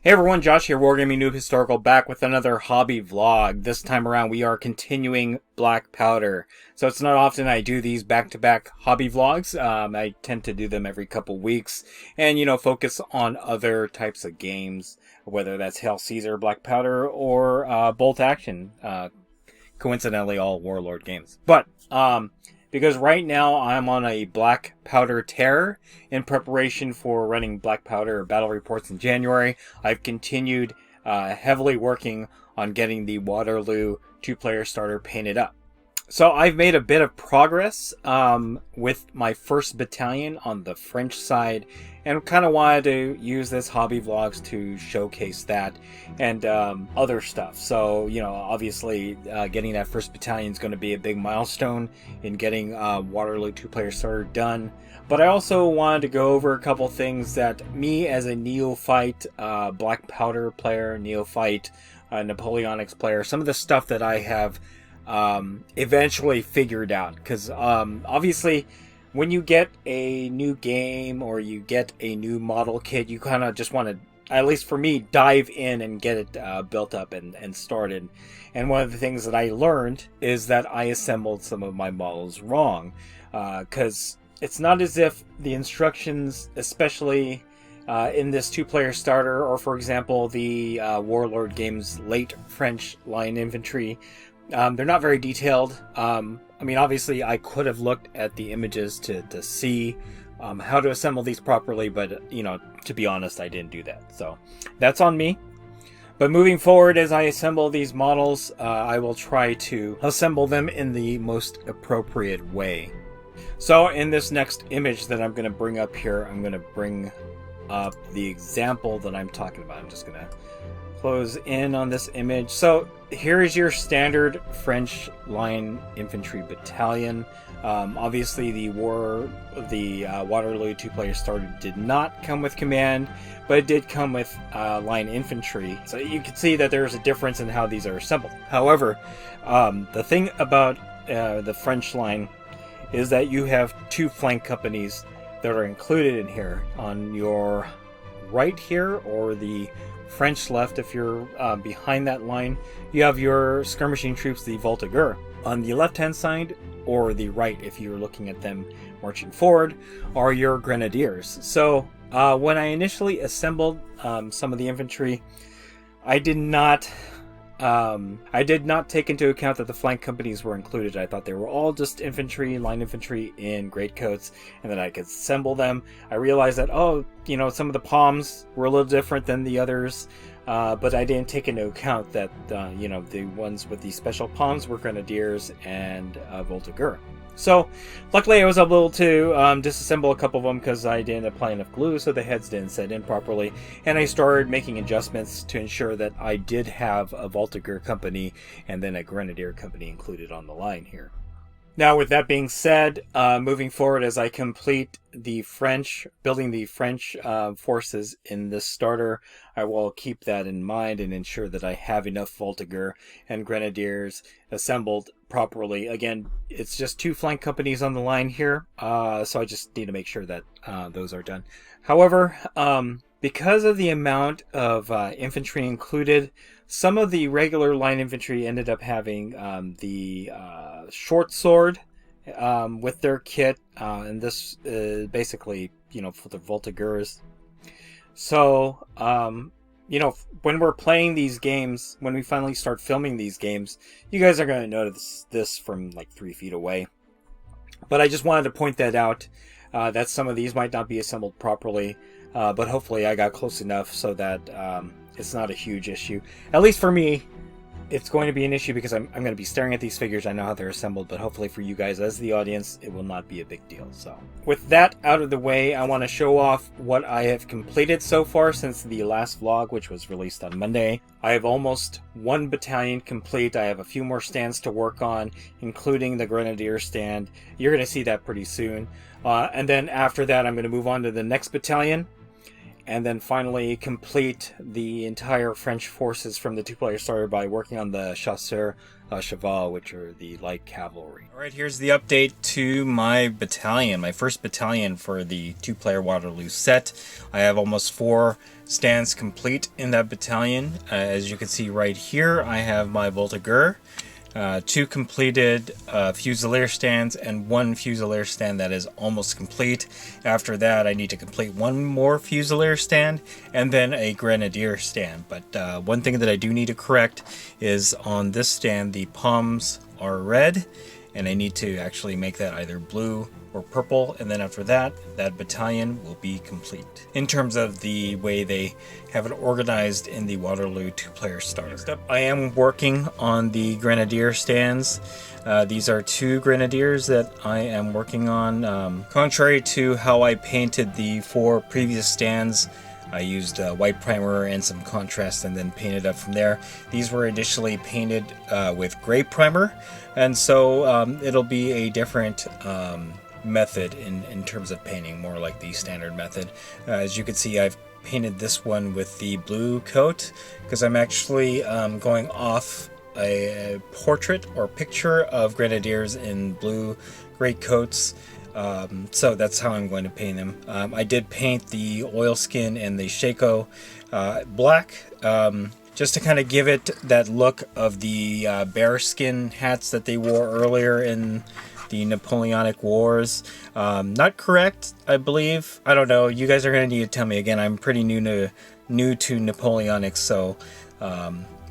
Hey everyone, Josh here, Wargaming Noob Historical, back with another hobby vlog. This time around we are continuing Black Powder. So it's not often I do these back-to-back hobby vlogs. I tend to do them every couple weeks and, focus on other types of games, whether that's Hail Caesar, Black Powder, or Bolt Action. Coincidentally, all Warlord games. But, because right now I'm on a Black Powder tear in preparation for running Black Powder battle reports in January. I've continued heavily working on getting the Waterloo two-player starter painted up. So I've made a bit of progress with my 1st Battalion on the French side, and kind of wanted to use this hobby vlogs to showcase that and other stuff. So, obviously getting that 1st Battalion is going to be a big milestone in getting Waterloo two-player starter done. But I also wanted to go over a couple things that me as a neophyte Black Powder player, neophyte Napoleonics player, some of the stuff that I have eventually figured out, because obviously when you get a new game or you get a new model kit, you kind of just want to, at least for me, dive in and get it built up and started. And one of the things that I learned is that I assembled some of my models wrong, because it's not as if the instructions, especially in this two-player starter, or for example the Warlord games late French line infantry, they're not very detailed. I mean, obviously I could have looked at the images to see how to assemble these properly, but to be honest, I didn't do that, so that's on me. But moving forward, as I assemble these models, I will try to assemble them in the most appropriate way. So in this next image that I'm going to bring up here, I'm going to bring up the example that I'm talking about. I'm just going to close in on this image. So here is your standard French line infantry battalion. Obviously the Waterloo two-player starter did not come with command, but it did come with line infantry. So you can see that there's a difference in how these are assembled. However, the thing about the French line is that you have 2 flank companies that are included in here. On your right here, or the French left, if you're behind that line, you have your skirmishing troops, the Voltigeurs. On the left hand side, or the right if you're looking at them marching forward, are your grenadiers. So when I initially assembled some of the infantry, I did not take into account that the flank companies were included. I thought they were all just infantry, line infantry in greatcoats, and that I could assemble them. I realized that, some of the palms were a little different than the others, but I didn't take into account that, the ones with the special palms were grenadiers and Voltigeurs. So, luckily I was able to disassemble a couple of them because I didn't apply enough glue, so the heads didn't set in properly, and I started making adjustments to ensure that I did have a Voltigeurs company and then a Grenadier company included on the line here. Now, with that being said, moving forward as I complete building the French forces in this starter, I will keep that in mind and ensure that I have enough Voltigeurs and Grenadiers assembled properly. Again, it's just 2 flank companies on the line here, so I just need to make sure that those are done. However, because of the amount of infantry included, some of the regular line infantry ended up having the short sword with their kit, and this basically, for the Voltigeurs. So, when we're playing these games, when we finally start filming these games, you guys are going to notice this from like 3 feet away. But I just wanted to point that out, that some of these might not be assembled properly, but hopefully I got close enough so that it's not a huge issue. At least for me, it's going to be an issue because I'm going to be staring at these figures. I know how they're assembled, but hopefully for you guys as the audience, it will not be a big deal. So with that out of the way, I want to show off what I have completed so far since the last vlog, which was released on Monday. I have almost 1 battalion complete. I have a few more stands to work on, including the Grenadier stand. You're going to see that pretty soon. And then after that, I'm going to move on to the next battalion. and then finally complete the entire French forces from the two-player starter by working on the Chasseurs à Cheval, which are the light cavalry. Alright, here's the update to my battalion, my first battalion for the two-player Waterloo set. I have almost 4 stands complete in that battalion. As you can see right here, I have my Voltigeur, 2 completed Fusilier stands, and 1 Fusilier stand that is almost complete. After that, I need to complete 1 more Fusilier stand and then a Grenadier stand. But one thing that I do need to correct is on this stand, the palms are red, and I need to actually make that either blue or purple, and then after that, that battalion will be complete. In terms of the way they have it organized in the Waterloo two-player starter. Next up, I am working on the Grenadier stands. These are 2 Grenadiers that I am working on. Contrary to how I painted the 4 previous stands, I used white primer and some contrast and then painted up from there. These were initially painted with gray primer, and so it'll be a different method in terms of painting, more like the standard method. As you can see, I've painted this one with the blue coat because I'm actually going off a portrait or picture of Grenadiers in blue great coats. So that's how I'm going to paint them. I did paint the oilskin and the shako black, just to kind of give it that look of the bearskin hats that they wore earlier in the Napoleonic Wars. Not correct, I believe. I don't know. You guys are going to need to tell me. Again, I'm pretty new to Napoleonic, so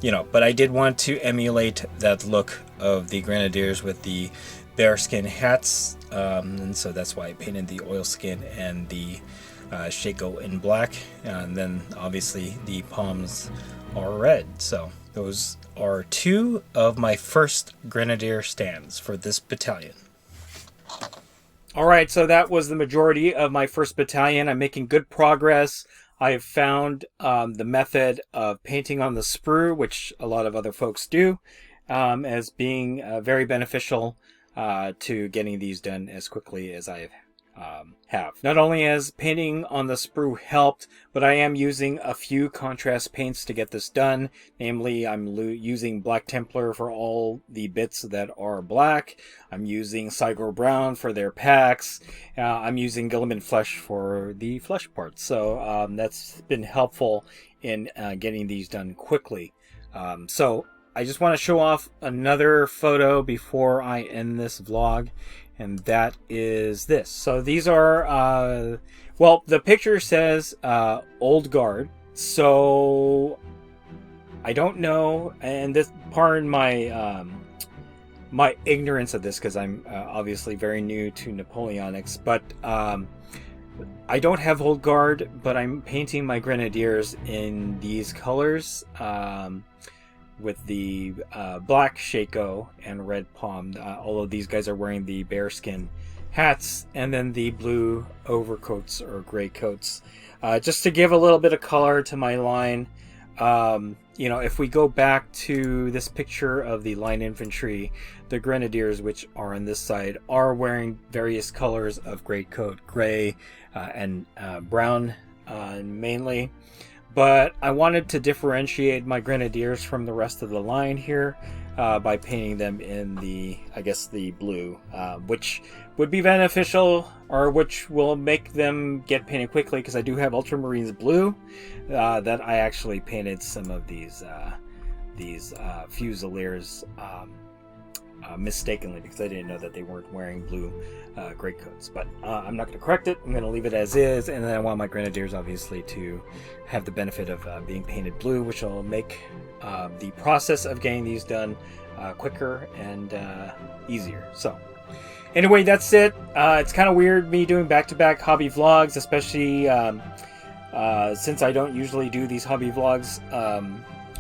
you know. But I did want to emulate that look of the Grenadiers with the bearskin hats, and so that's why I painted the oilskin and the shako in black, and then obviously the palms are red. So those are 2 of my first Grenadier stands for this battalion. Alright, so that was the majority of my first battalion. I'm making good progress. I have found the method of painting on the sprue, which a lot of other folks do, as being very beneficial to getting these done as quickly as I have. Not only has painting on the sprue helped, but I am using a few contrast paints to get this done. Namely, I'm using Black Templar for all the bits that are black. I'm using Cygor Brown for their packs. I'm using Guilliman Flesh for the flesh parts. So that's been helpful in getting these done quickly. So I just want to show off another photo before I end this vlog, and that is this. So these are, well, the picture says Old Guard, so I don't know, and this, pardon my my ignorance of this, because I'm obviously very new to Napoleonics, but I don't have Old Guard, but I'm painting my Grenadiers in these colors, with the black shako and red palm. All of these guys are wearing the bearskin hats, and then the blue overcoats or gray coats, just to give a little bit of color to my line. You know, if we go back to this picture of the line infantry, the Grenadiers, which are on this side, are wearing various colors of gray coat, gray and brown mainly. But I wanted to differentiate my Grenadiers from the rest of the line here by painting them in the, I guess, the blue, which would be beneficial, or which will make them get painted quickly, because I do have Ultramarines blue that I actually painted some of these Fusiliers mistakenly, because I didn't know that they weren't wearing blue greatcoats. But I'm not going to correct it. I'm going to leave it as is, and then I want my Grenadiers obviously to have the benefit of being painted blue, which will make the process of getting these done quicker and easier. So anyway, that's it. It's kind of weird me doing back-to-back hobby vlogs, especially since I don't usually do these hobby vlogs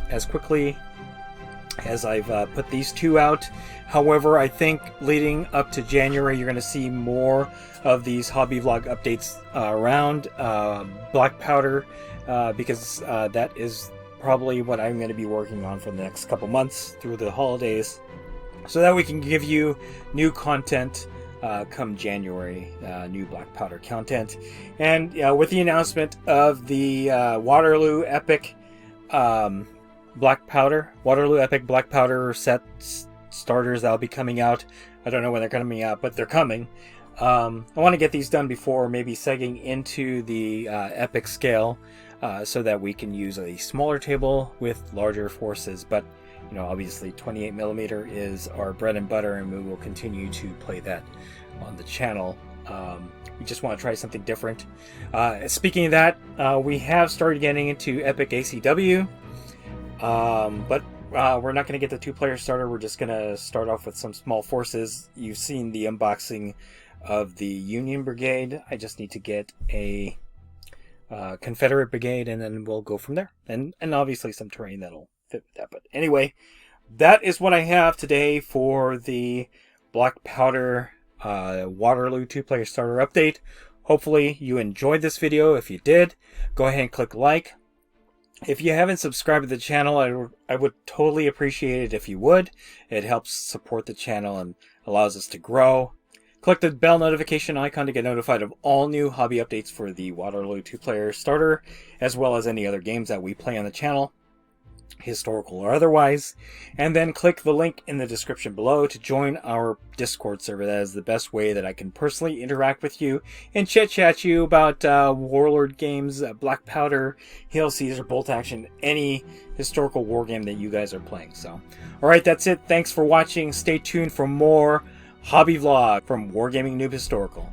as quickly as I've put these 2 out. However, I think leading up to January, you're going to see more of these hobby vlog updates around Black Powder, because that is probably what I'm going to be working on for the next couple months through the holidays, so that we can give you new content come January, new Black Powder content. And with the announcement of the Waterloo Epic Black Powder set starters that'll be coming out. I don't know when they're coming out, but they're coming. I want to get these done before maybe segging into the Epic scale, so that we can use a smaller table with larger forces. But obviously 28mm is our bread and butter, and we will continue to play that on the channel. We just want to try something different. Speaking of that, we have started getting into Epic ACW, but we're not going to get the 2-player starter. We're just going to start off with some small forces. You've seen the unboxing of the Union Brigade. I just need to get a Confederate Brigade, and then we'll go from there. And obviously some terrain that'll fit with that. But anyway, that is what I have today for the Black Powder Waterloo 2-player starter update. Hopefully you enjoyed this video. If you did, go ahead and click like. If you haven't subscribed to the channel, I would totally appreciate it if you would. It helps support the channel and allows us to grow. Click the bell notification icon to get notified of all new hobby updates for the Waterloo 2-player starter, as well as any other games that we play on the channel, historical or otherwise. And then click the link in the description below to join our Discord server. That is the best way that I can personally interact with you and chit-chat you about Warlord games, Black Powder, Hail Caesar, Bolt Action, any historical war game that you guys are playing. So, alright, that's it. Thanks for watching. Stay tuned for more hobby vlog from Wargaming Noob Historical.